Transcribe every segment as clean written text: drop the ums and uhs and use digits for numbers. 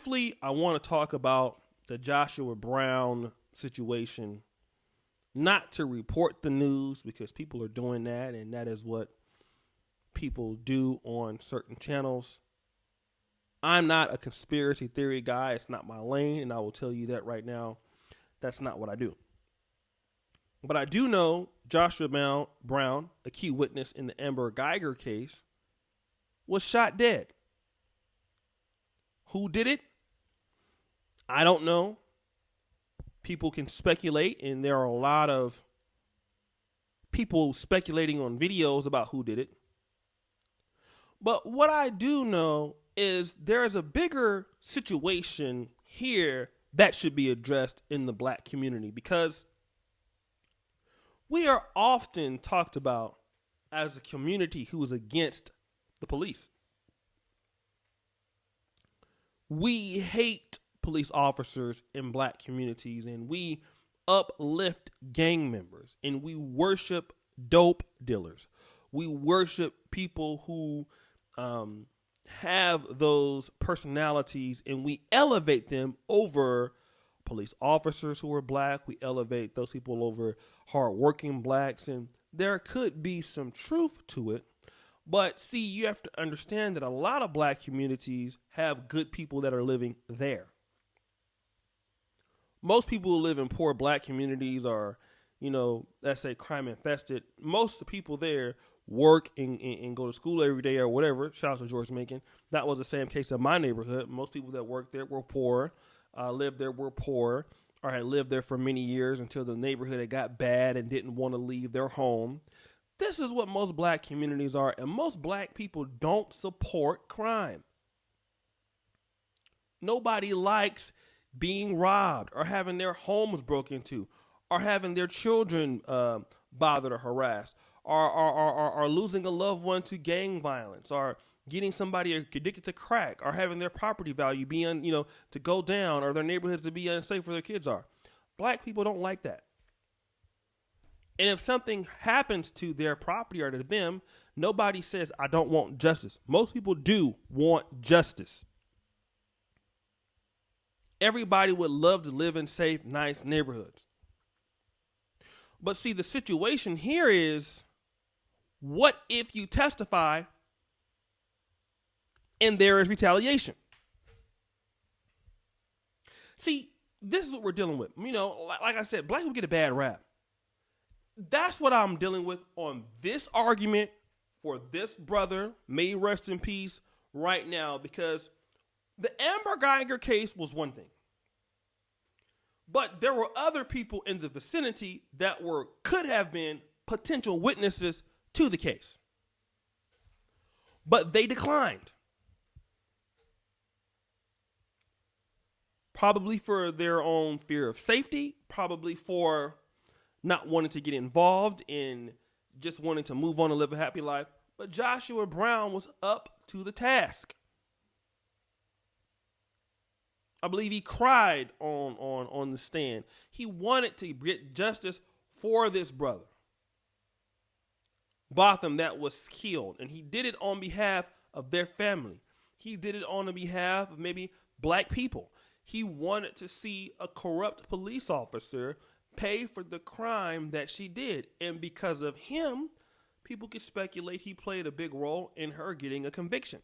briefly, I want to talk about the Joshua Brown situation. Not to report the news, because people are doing that, and that is what people do on certain channels. I'm not a conspiracy theory guy. It's not my lane, and I will tell you that right now. That's not what I do. But I do know Joshua Brown, a key witness in the Amber Guyger case, was shot dead. Who did it? I don't know. People can speculate, and there are a lot of people speculating on videos about who did it. But what I do know is there is a bigger situation here that should be addressed in the black community, because we are often talked about as a community who is against the police. We hate police officers in black communities, and we uplift gang members, and we worship dope dealers. We worship people who have those personalities, and we elevate them over police officers who are black. We elevate those people over hardworking blacks, and there could be some truth to it. But see, you have to understand that a lot of black communities have good people that are living there. Most people who live in poor black communities are, let's say crime infested. Most of the people there work and go to school every day or whatever. Shout out to George Macon. That was the same case in my neighborhood. Most people that worked there were poor, lived there were poor, or had lived there for many years until the neighborhood had got bad and didn't want to leave their home. This is what most black communities are, and most black people don't support crime. Nobody likes being robbed or having their homes broken into or having their children bothered or harassed or losing a loved one to gang violence or getting somebody addicted to crack or having their property value be to go down or their neighborhoods to be unsafe where their kids are. Black people don't like that. And if something happens to their property or to them, nobody says, I don't want justice. Most people do want justice. Everybody would love to live in safe, nice neighborhoods. But see, the situation here is, what if you testify and there is retaliation? See, this is what we're dealing with. Like I said, black people get a bad rap. That's what I'm dealing with on this argument for this brother, may he rest in peace, right now, because the Amber Guyger case was one thing. But there were other people in the vicinity that could have been potential witnesses to the case. But they declined. Probably for their own fear of safety, probably for not wanting to get involved in just wanting to move on and live a happy life. But Joshua Brown was up to the task. I believe he cried on the stand. He wanted to get justice for this brother, Botham, that was killed. And he did it on behalf of their family. He did it on the behalf of maybe black people. He wanted to see a corrupt police officer pay for the crime that she did. And because of him, people could speculate he played a big role in her getting a conviction.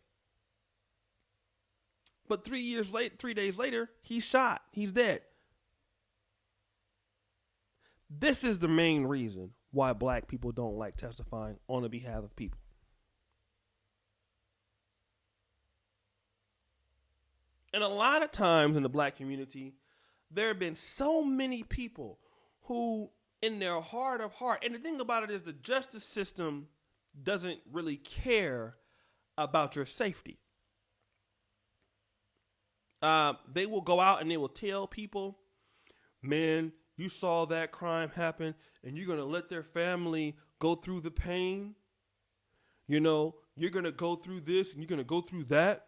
But 3 days later, he's shot. He's dead. This is the main reason why black people don't like testifying on the behalf of people. And a lot of times in the black community, there have been so many people who, in their heart of heart, and the thing about it is the justice system doesn't really care about your safety. They will go out and they will tell people, man, you saw that crime happen and you're going to let their family go through the pain. You're going to go through this and you're going to go through that.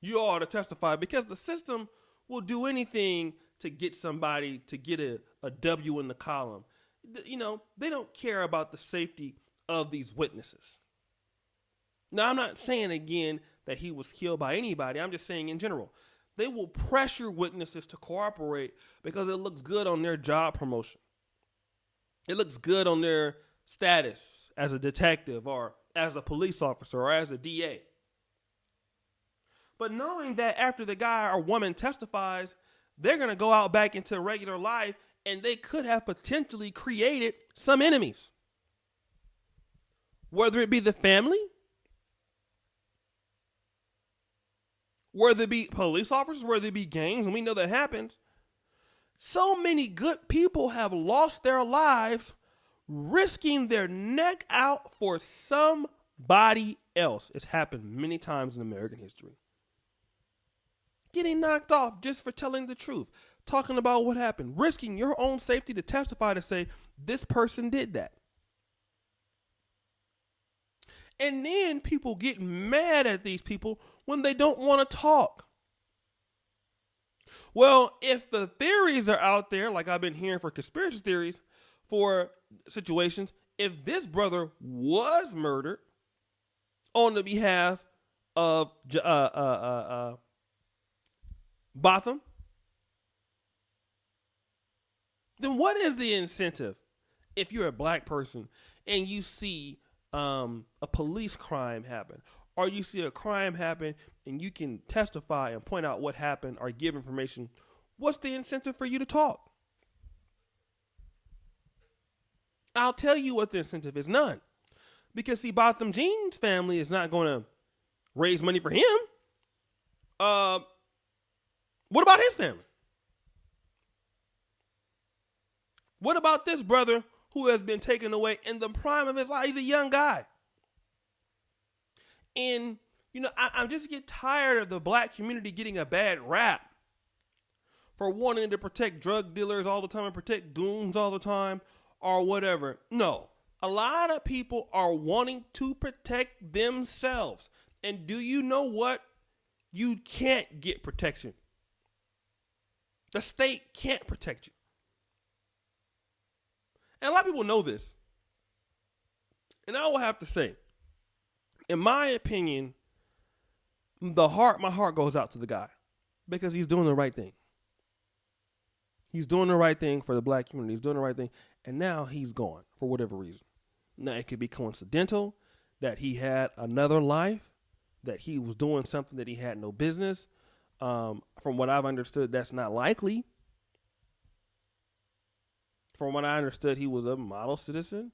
You ought to testify, because the system will do anything to get somebody to get a W in the column. They don't care about the safety of these witnesses. Now, I'm not saying, again, that he was killed by anybody. I'm just saying in general. They will pressure witnesses to cooperate because it looks good on their job promotion. It looks good on their status as a detective or as a police officer or as a DA. But knowing that after the guy or woman testifies, they're going to go out back into regular life and they could have potentially created some enemies. Whether it be the family, whether it be police officers, whether it be gangs, and we know that happens. So many good people have lost their lives risking their neck out for somebody else. It's happened many times in American history. Getting knocked off just for telling the truth, talking about what happened, risking your own safety to testify to say this person did that. And then people get mad at these people when they don't want to talk. Well, if the theories are out there, like I've been hearing for conspiracy theories, for situations, if this brother was murdered on the behalf of Botham, then what is the incentive if you're a black person and you see a police crime happen, or you see a crime happen and you can testify and point out what happened or give information? What's the incentive for you to talk? I'll tell you what the incentive is. None. Because see, Botham Jean's family is not going to raise money for him. What about his family? What about this brother who has been taken away in the prime of his life? He's a young guy. And, you know, I just get tired of the black community getting a bad rap for wanting to protect drug dealers all the time and protect goons all the time or whatever. No, a lot of people are wanting to protect themselves. And do you know what? You can't get protection. The state can't protect you. And a lot of people know this. And I will have to say, in my opinion, my heart goes out to the guy because he's doing the right thing. He's doing the right thing for the black community. He's doing the right thing. And now he's gone for whatever reason. Now, it could be coincidental that he had another life, that he was doing something that he had no business. From what I've understood, that's not likely. From what I understood, he was a model citizen.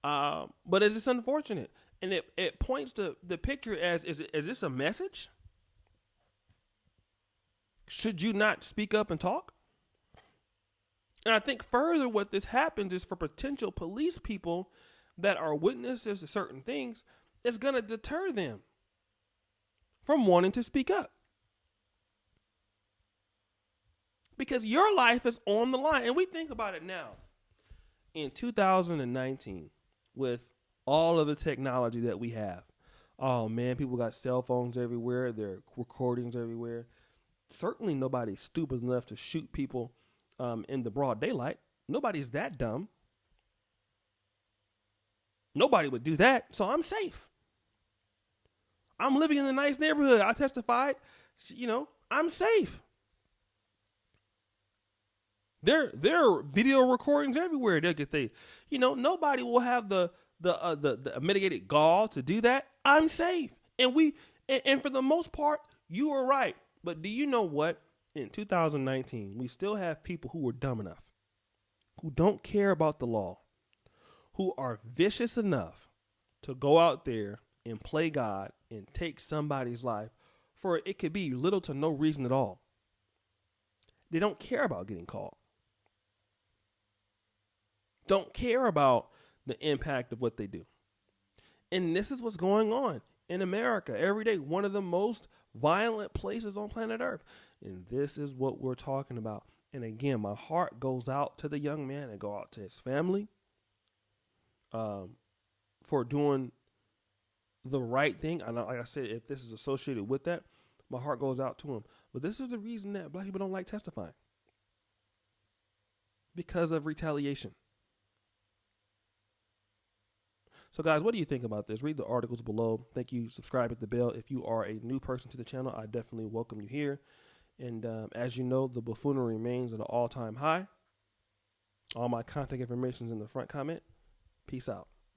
But it's just unfortunate. And it points to the picture as, is this a message? Should you not speak up and talk? And I think further what this happens is for potential police people that are witnesses to certain things, it's going to deter them from wanting to speak up. Because your life is on the line. And we think about it now. In 2019, with all of the technology that we have, oh man, people got cell phones everywhere. There are recordings everywhere. Certainly nobody's stupid enough to shoot people in the broad daylight. Nobody's that dumb. Nobody would do that. So I'm safe. I'm living in a nice neighborhood. I testified. You know, I'm safe. There are video recordings everywhere. Nobody will have the mitigated gall to do that. I'm safe. And for the most part, you are right. But do you know what? In 2019, we still have people who are dumb enough, who don't care about the law, who are vicious enough to go out there and play God and take somebody's life for it could be little to no reason at all. They don't care about getting caught. Don't care about the impact of what they do. And this is what's going on in America every day. One of the most violent places on planet Earth. And this is what we're talking about. And again, my heart goes out to the young man and go out to his family for doing the right thing. I know, like I said, if this is associated with that, my heart goes out to him. But this is the reason that black people don't like testifying. Because of retaliation. So, guys, what do you think about this? Read the articles below. Thank you. Subscribe, hit the bell. If you are a new person to the channel, I definitely welcome you here. And as you know, the buffoonery remains at an all-time high. All my contact information is in the front comment. Peace out.